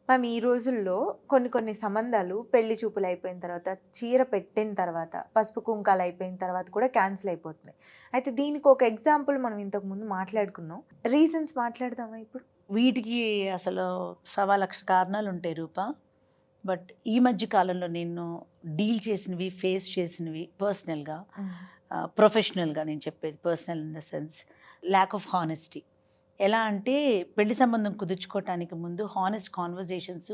Ma'am ఈ రోజుల్లో కొన్ని కొన్ని సంబంధాలు పెళ్లి చూపులు అయిపోయిన తర్వాత, చీర పెట్టిన తర్వాత, పసుపు కుంకాలు అయిపోయిన తర్వాత కూడా క్యాన్సిల్ అయిపోతున్నాయి. అయితే దీనికి ఒక ఎగ్జాంపుల్ మనం ఇంతకుముందు మాట్లాడుకున్నాం. రీజన్స్ మాట్లాడదామా ఇప్పుడు? వీటికి అసలు సవా లక్ష కారణాలుంటాయి రూపా. బట్ ఈ మధ్య కాలంలో నేను డీల్ చేసినవి, ఫేస్ చేసినవి పర్సనల్‌గా, హ్మ్. ప్రొఫెషనల్‌గా నేను చెప్పేది. Personal in the sense lack of honesty. ఎలా అంటే పెళ్లి సంబంధం కుదుర్చుకోవటానికి ముందు హానెస్ట్ కాన్వర్జేషన్స్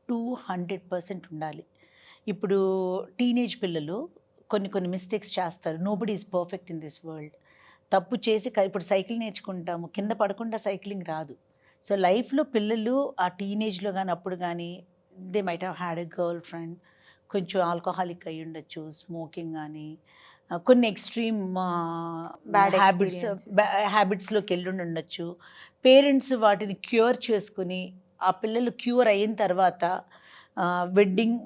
200% ఉండాలి. ఇప్పుడు టీనేజ్ పిల్లలు కొన్ని కొన్ని మిస్టేక్స్ చేస్తారు. Nobody is perfect in this world. తప్పు చేసి ఇప్పుడు సైకిల్ నేర్చుకుంటాము. కింద పడకుండా సైక్లింగ్ రాదు. సో, లైఫ్‌లో పిల్లలు ఆ టీనేజ్‌లో గాని, అప్పుడు గాని they might have had a girl friend. కొంచెం ఆల్కహాలిక్ అయ్యుండొచ్చు. స్మోకింగ్ గాని, కొన్ని ఎక్స్‌ట్రీమ్ బ్యాడ్ హ్యాబిట్స్ ఎక్స్‌పీరియన్సెస్. హ్యాబిట్స్‌లోకెళ్ళుండొచ్చు. పేరెంట్స్ వాటిని క్యూర్ చేసుకొని, ఆ పిల్లలు క్యూర్ అయిన తర్వాత వెడ్డింగ్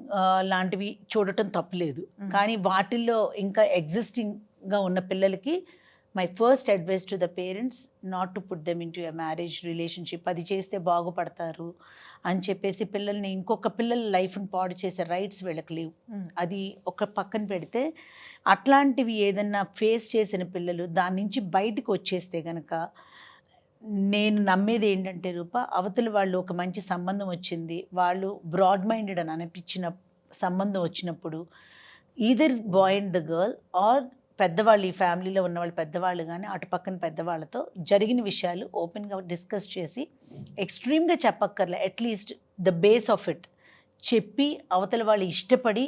లాంటివి చూడటం తప్పులేదు. హ్మ్. కానీ వాటిల్లో ఇంకా ఎగ్జిస్టింగ్‌గా ఉన్న పిల్లలకి my first advice to the parents not to put them into a marriage relationship. అది చేస్తే బాగుపడతారు అని చెప్పేసి పిల్లల్ని ఇంకొక పిల్లల లైఫ్‌ని పాడు చేసే రైట్స్ వీళ్ళకి లేవు. హ్మ్. అది ఒక పక్కన పెడితే అట్లాంటివి ఏదన్నా ఫేస్ చేసిన పిల్లలు దాని నుంచి బయటకు వచ్చేస్తే గనక నేను నమ్మేది ఏంటంటే రూపా, అవతల వాళ్ళు ఒక మంచి సంబంధం వచ్చింది. వాళ్ళు బ్రాడ్ మైండెడ్ అని అనిపించిన సంబంధం వచ్చినప్పుడు either boy and the girl are పెద్దవాళ్ళు, ఈ ఫ్యామిలీలో ఉన్నవాళ్ళు పెద్దవాళ్ళు గానీ, అటు పక్కన పెద్దవాళ్ళతో జరిగిన విషయాలు ఓపెన్‌గా డిస్కస్ చేసి ఎక్స్‌ట్రీమ్‌గా చెప్పక్కర్లే. At least the base of it చెప్పి అవతల వాళ్ళు ఇష్టపడి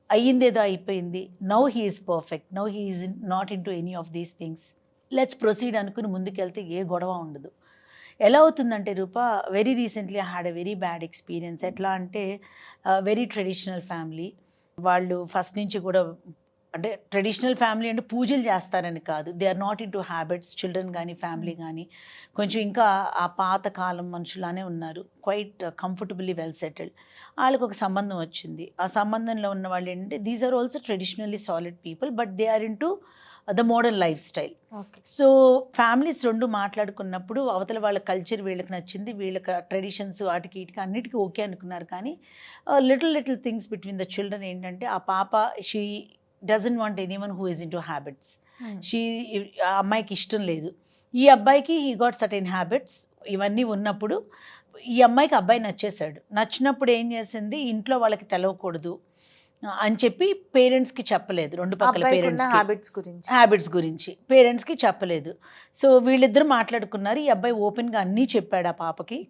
అయ్యిందేదో అయిపోయింది. Now he is perfect. Now he is not into any of these things. Let's proceed అనుకుని ముందుకెళ్తే ఏ గొడవ ఉండదు. ఎలా అవుతుందంటే Roopa, very recently I had a very bad experience. ఎట్లా అంటే వెరీ ట్రెడిషనల్ ఫ్యామిలీ. వాళ్ళు ఫస్ట్ నుంచి కూడా అంటే ట్రెడిషనల్ ఫ్యామిలీ అంటే పూజలు చేస్తారని కాదు. They are not into habits. Children గానీ, ఫ్యామిలీ గానీ కొంచెం ఇంకా ఆ పాత కాలం మనుషులానే ఉన్నారు. Quite comfortably well settled. ఆళ్ళకొక సంబంధం వచ్చింది. ఆ సంబంధంలో ఉన్న వాళ్ళేంటంటే these are also traditionally solid people. But they are into the modern life style. Okay. So, families 2 మాట్లాడుకున్నప్పుడు అవతల వాళ్ళ కల్చర్ వీళ్ళకి నచ్చింది. వీళ్ళకి ట్రెడిషన్స్ వాటికి, ఈటికి అన్నిటికి ఓకే అనుకున్నారు. కానీ little things between the children ఏంటంటే, ఆ పాప she doesn't want anyone who is into habits. హ్మ్. షీ ఆ అమ్మాయికి ఇష్టం లేదు. ఈ అబ్బాయికి హీ గాట్ సర్టెన్ హ్యాబిట్స్. ఇవన్నీ ఉన్నప్పుడు ఈ అమ్మాయికి అబ్బాయి నచ్చేసాడు. నచ్చినప్పుడు ఏం చేసింది, ఇంట్లో వాళ్ళకి తెలవకూడదు అని చెప్పి పేరెంట్స్‌కి చెప్పలేదు. 2 పక్కల అబ్బాయికున్న పేరెంట్స్‌కి. హాబిట్స్ గురించి. హ్యాబిట్స్ గురించి. పేరెంట్స్‌కి చెప్పలేదు. సో, వీళ్ళిద్దరూ మాట్లాడుకున్నారు. ఈ అబ్బాయి ఓపెన్‌గా అన్నీ చెప్పాడు ఆ పాపకి.